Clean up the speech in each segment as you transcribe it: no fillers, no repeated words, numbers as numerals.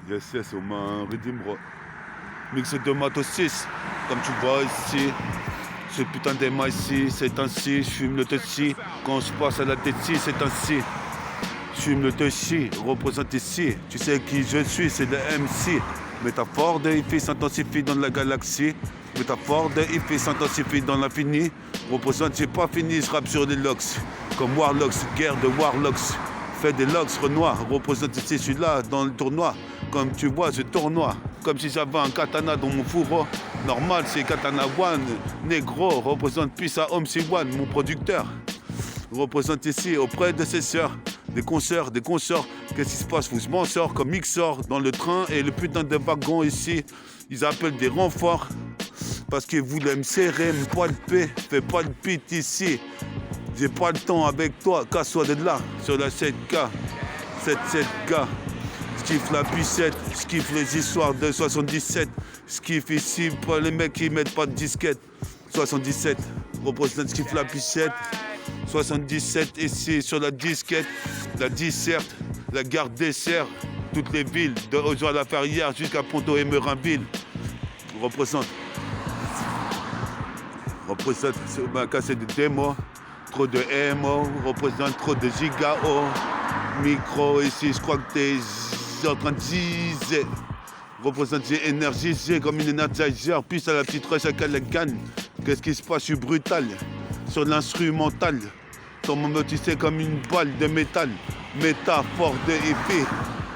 Yes, yes, on m'a un rythme, bro. Mix de matos 6, comme tu vois ici. Ce putain d'Emma ici, c'est ainsi. Je fume le Tessie. Quand je passe à la Tessie, c'est ainsi. Je fume le Tessie, représente ici. Tu sais qui je suis, c'est le MC. Métaphore de Ifi s'intensifie dans la galaxie. Métaphore de Ifi s'intensifie dans l'infini. Représente, j'ai pas fini, je rappe sur les locks. Comme Warlocks, guerre de Warlocks. Fais des locks, Renoir. Représente ici, je suis là dans le tournoi. Comme tu vois, je tournoie. Comme si j'avais un katana dans mon fourreau. Normal, c'est Katana One. Négro, représente Pisa Home C1, mon producteur. Représente ici auprès de ses sœurs. Des consoeurs. Qu'est-ce qui se passe? Vous m'en sort comme mixeur dans le train et le putain de wagon ici. Ils appellent des renforts parce qu'ils voulaient me serrer, me palper. Fais pas de pite ici. J'ai pas le temps avec toi. Casse-toi de là sur la 7K. 7K. Skiffe la pucette. Skiffe les histoires de 77. Skiffe ici pour les mecs qui mettent pas de disquette. 77. Représente skiffe la pucette. 77 ici sur la disquette, la disserte, la gare dessert, toutes les villes, de Aujoie-la-Ferrière jusqu'à Ponto et Merinville. Représente, c'est ma cassette de démo, trop de MO, représente trop de gigao, micro ici, je crois que t'es en train de giser. Représente, j'ai énergisé comme une énergiseur, puis à la petite rush à Calagan. Qu'est-ce qui se passe? Je suis brutal sur l'instrumental. Ton moment, tu sais, comme une balle de métal. Métaphore de épée.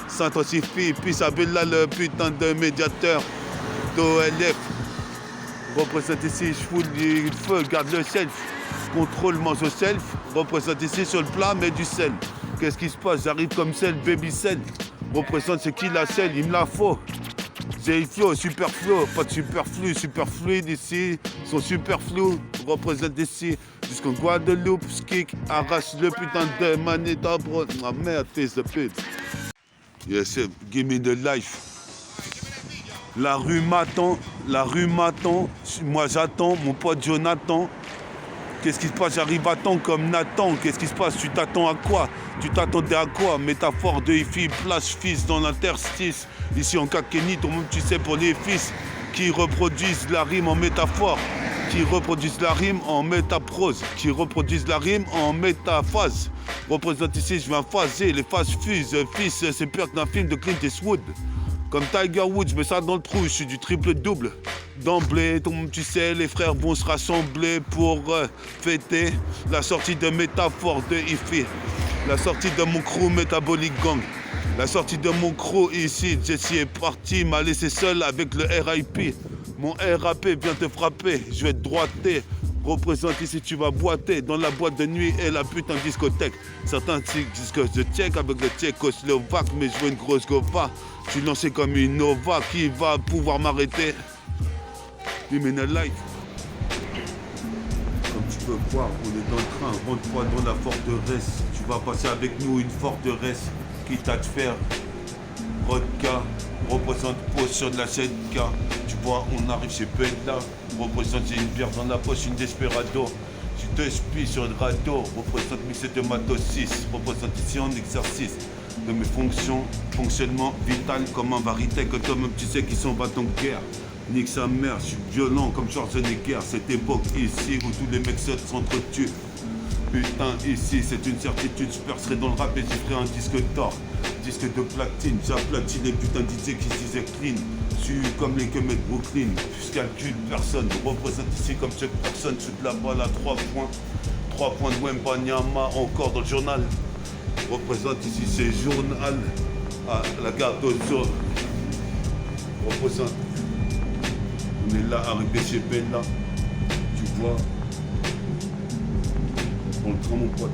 S'intensifie, puis ça veut là le putain de médiateur d'OLF. Représente ici, je fous le feu, garde le self. Contrôle, mange au self. Représente ici sur le plat, mais du sel. Qu'est-ce qui se passe? J'arrive comme sel, baby sel. Représente, c'est qui la sel? Il me la faut. J'ai flow, super flow, pas de superflu, super fluide ici, sont super flous, représente ici, jusqu'en Guadeloupe, skick, arrache le putain de manita, bro, ma mère, t'es the pit. Yes, give me the life. La rue m'attend, moi j'attends, mon pote Jonathan. Qu'est-ce qui se passe? J'arrive à temps comme Nathan. Qu'est-ce qui se passe? Tu t'attends à quoi? Tu t'attendais à quoi? Métaphore de Ifi, plage fils dans l'interstice. Ici en Kakeni, tout le monde tu sais pour les fils qui reproduisent la rime en métaphore, qui reproduisent la rime en métaprose, qui reproduisent la rime en métaphase. Représente ici, je viens phaser, les phases fusent. Fils, c'est pire qu'un film de Clint Eastwood. Comme Tiger Woods, je mets ça dans le trou, je suis du triple-double. D'emblée, tu sais, les frères vont se rassembler pour fêter la sortie de métaphore de Ifi. La sortie de mon crew Metabolic Gang. La sortie de mon crew ici, Jesse est parti, m'a laissé seul avec le RIP. Mon RAP vient te frapper, je vais te droiter. Représente ici, tu vas boiter dans la boîte de nuit et la putain de discothèque. Certains disent que je check avec le tchécoslovaque, mais je veux une grosse gova. Je suis lancé comme une nova qui va pouvoir m'arrêter. You mean a life. Comme tu peux voir, on est dans le train, rentre-toi dans la forteresse. Tu vas passer avec nous une forteresse, quitte à te faire Rodka, représente pose sur de la 7K. Tu vois, on arrive chez Bella, représente j'ai une bière dans la poche, une Desperado. Tu te spies sur le radeau, représente mixé de matos 6, représente ici en exercice de mes fonctions, fonctionnement vital comme un varité, que toi-même tu sais qu'ils sont pas en guerre. Nique sa mère, je suis violent comme Schwarzenegger, cette époque ici où tous les mecs s'entretuent. Putain, ici, c'est une certitude, je percerai dans le rap et j'y ferai un disque d'or. Disque de platine, j'aplatine les putains DJ qui se disaient clean. Je suis comme les que mettent Brooklyn, je calcule personne, représente ici comme chaque personne, shoot la balle à 3 points. 3 points de Wembanyama, encore dans le journal. Représente ici, c'est journal à la garde aux eaux. Représente. On est là, arrivé chez Bella, tu vois. On le prend mon pote.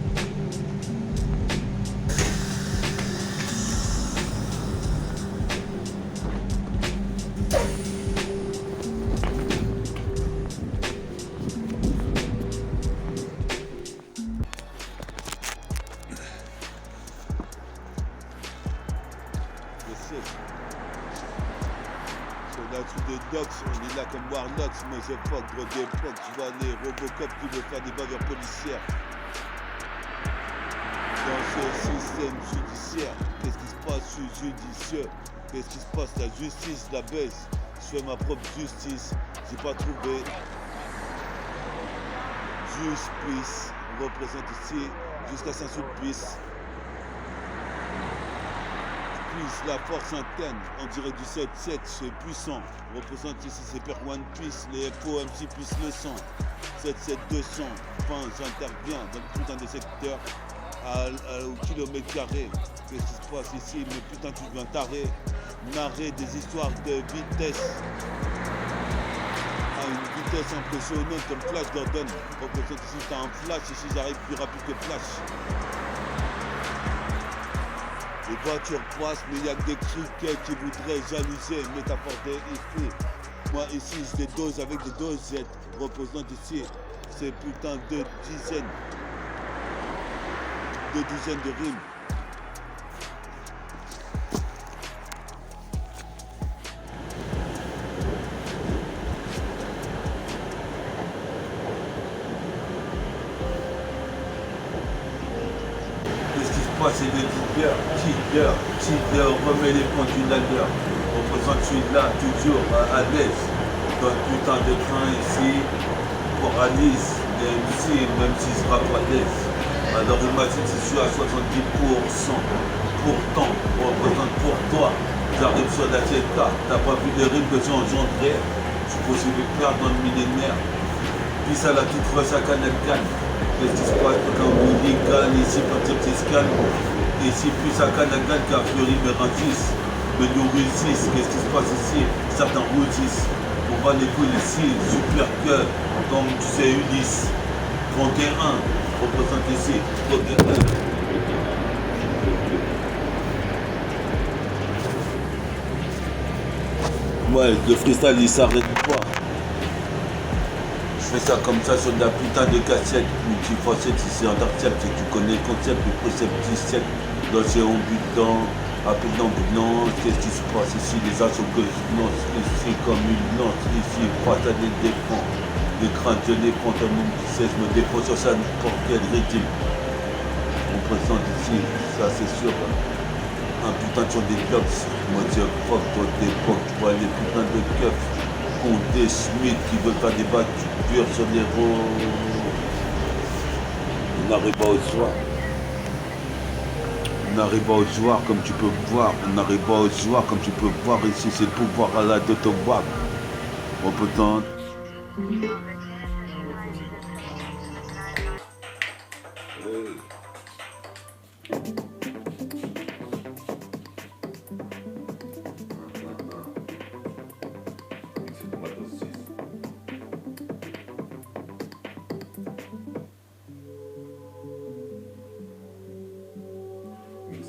Là-dessus de Docs, on est là comme Warlocks, moi je fuck, gros d'époque, je vois les Robocop qui veulent faire des bavures policières. Dans ce système judiciaire, qu'est-ce qui se passe? Je suis judicieux. Qu'est-ce qui se passe? La justice, la baisse. Je fais ma propre justice. J'ai pas trouvé. Justice représente ici jusqu'à Saint-Sulpice. Puis la force interne, on dirait du 7-7, c'est puissant. Représente ici c'est Per One Piece, les FO MC plus le sang. 7-7-200, enfin j'interviens dans le putain des secteurs au kilomètre carré. Qu'est-ce qui se passe ici? Mais putain tu deviens taré. Narrer des histoires de vitesse. À une vitesse impressionnante comme Flash Gordon. Représente ici t'as un flash, ici j'arrive plus rapide que Flash. Les voitures passent, mais il y a que des criquets qui voudraient jalouser, métaphore des ici. Moi ici je les dose avec des dosettes, représente ici ces putains de dizaines de rimes. C'est le Tiger, remets les pendules à l'heure. Représente, je suis là, toujours à l'aise. Dans le putain de train ici, pour Alice, les MC, même si je rappe à l'aise. Alors imagine si je suis à 70%. Pourtant, représente pour toi. J'arrive sur la ZK, t'as pas vu les rimes que j'ai engendrées. Je suis possible de perdre dans le millénaire. Puis ça la petite fois à Canal Cannes. Qu'est-ce qui se passe quand on dit Cannes, ici, quand c'est scan. Ici, plus à Canal Cannes, car Fleury me rentisse. Mais nous réussissent. Qu'est-ce qui se passe ici? Certains routissent. On va les couilles ici, super cœur, comme tu sais Ulysse. 31, représente ici, 31. Ouais, le freestyle il s'arrête pas. Je fais ça comme ça sur de la putain de cassette multifacette ici en intercept. Tu connais le concept, le précept 17. L'océan butant, appelant ambulance. Qu'est-ce qui se passe ici? Les assauts que je lance ici comme une lance. Ici, pas à des défends. Les craintes, je les prends tellement du 16. Je me défends sur ça n'importe quel rythme. On présente ici, ça c'est sûr. Un putain sur des blocs. Moi je fuck toi d'époque. Tu vois les putains de keufs. Des Schmitt qui veulent faire des battues pures sur les routes. On n'arrive pas au soir. On n'arrive pas au soir comme tu peux voir. On n'arrive pas au soir comme tu peux voir. Ici c'est le pouvoir à la d'autobab. Oh putain.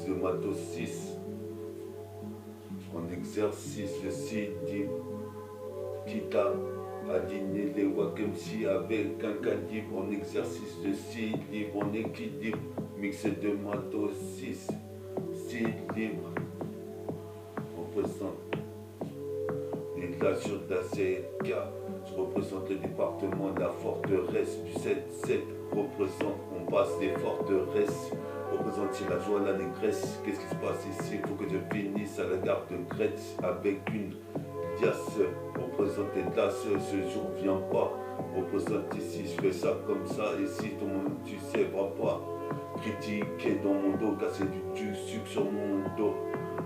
Le matos 6 en exercice le CD Kita a dîner les Wakamsi avec un calibre en exercice de si libre en équilibre mixé de matos 6 si libre représente les glaciers d'ACK. Je représente le département de la forteresse du 7-7 représente on passe des forteresses. Représente la joie, la négresse. Qu'est-ce qui se passe ici? Il faut que je finisse à la gare de Gretz avec une liasse. Représente les glaces, ce jour vient pas. Représente ici, je fais ça comme ça. Ici, tout le monde, tu sais, va pas critiquer dans mon dos, casser du sucre sur mon dos.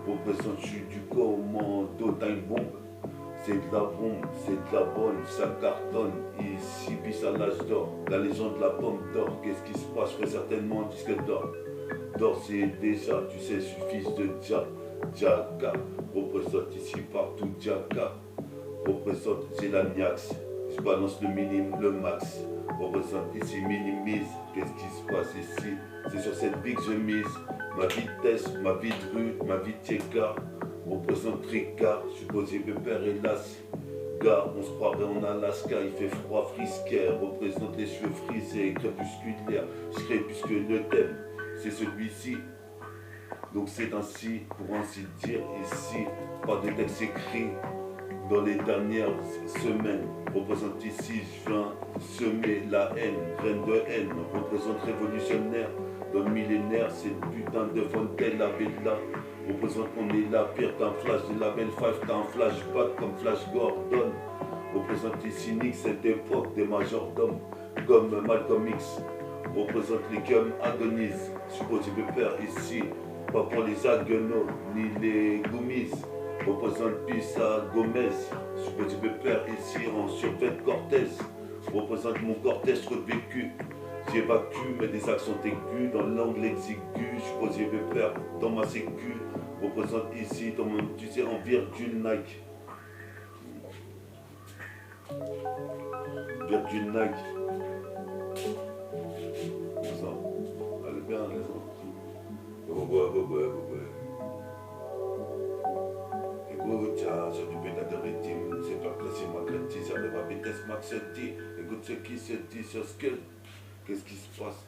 Représente, je suis du commando, t'as une bombe. C'est de la bombe, c'est de la bonne, ça cartonne. Ici, puis à l'âge d'or. La légende de la pomme d'or. Qu'est-ce qui se passe? Je fais certainement un disque d'or. D'or, c'est déjà, tu sais, je suis fils de Djaka. Représente ici partout Djaka. Représente, j'ai la niax. Je balance le minimum, le max. Représente ici, minimise. Qu'est-ce qui se passe ici? C'est sur cette vie que je mise. Ma vitesse, ma vie de rue, ma vie de Tcheka. Représente Ricard, je suis posé pépère hélas. Gars, on se croirait en Alaska, il fait froid frisquaire. Représente les cheveux frisés, crépusculaires. Je crépusque le thème, c'est celui-ci. Donc c'est ainsi, pour ainsi dire, ici, pas de texte écrit dans les dernières semaines. Représente ici, je viens semer la haine, graine de haine. Représente révolutionnaire, dans le millénaire, c'est le putain de Fontaine, la Bella. Représente, on est là, pire qu'un flash du label 5, t'as un flashback comme Flash Gordon. Représente ici Nick, cette époque des majordomes, comme Malcolm X. Représente les gums Adonis, supposé de père ici, pas pour les Aguenaux, ni les Goumis. Représente Pisa Gomez, supposé de père ici en survêt Cortez. Représente mon cortège trop vécu. J'évacue, mais des accents aigus dans l'angle exigu. Supposé de père dans ma sécu. Représente ici, dans mon, tu sais, en Virgin Nike. Virgin Nike. Ça, allez bien, les gens. Ouais. Écoute, sur du pétard de rythme, c'est pas classé, ma critique, ça ne va pas vitesse max dit. Écoute ce qui se dit sur ce qu'est-ce qui se passe.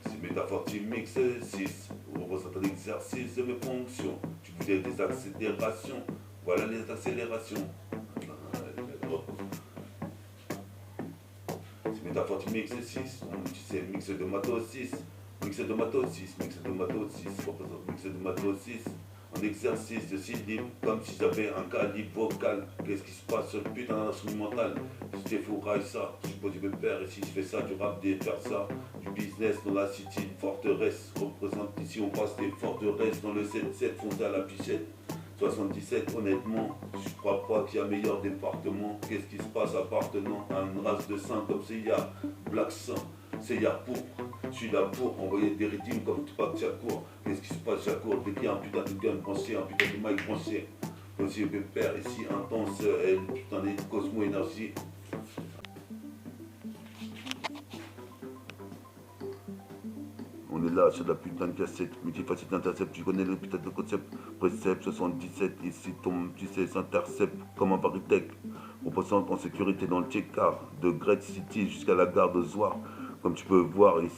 C'est métaphore tu mix 6, représente l'exercice de mes fonctions. Tu voulais des accélérations, voilà les accélérations. C'est métaphore tu mix 6, tu sais, mix de matos 6. Mix de matos 6, représente mix de matos 6. En exercice de syllabe, comme si j'avais un calibre vocal. Qu'est-ce qui se passe sur le putain d'instrumental? Je t'ai fourraille ça, je suppose que je vais faire ici, je fais ça, du rap, des faire ça. Du business dans la city, une forteresse. Représente ici, on passe des forteresses dans le 7-7, foncé à la pichette. 77, honnêtement, je crois pas qu'il y a meilleur département. Qu'est-ce qui se passe appartenant à une race de saints comme c'est ya Black Sang, c'est ya pourpre. Je suis là pour envoyer des rythmes comme Tupac Shakur. Qu'est-ce qui se passe Shakur? Dès qu'il y a un putain de gun branché, un putain de mic branché. Aussi père ici intense, putain de Cosmo Énergie. On est là sur la putain de cassette, multifacette intercept, tu connais le putain de concept. Précept 77, ici ton tu sais s'intercepte comme un Paritech. Représente en sécurité dans le check-car de Great City jusqu'à la gare de Zoar. Comme tu peux voir ici.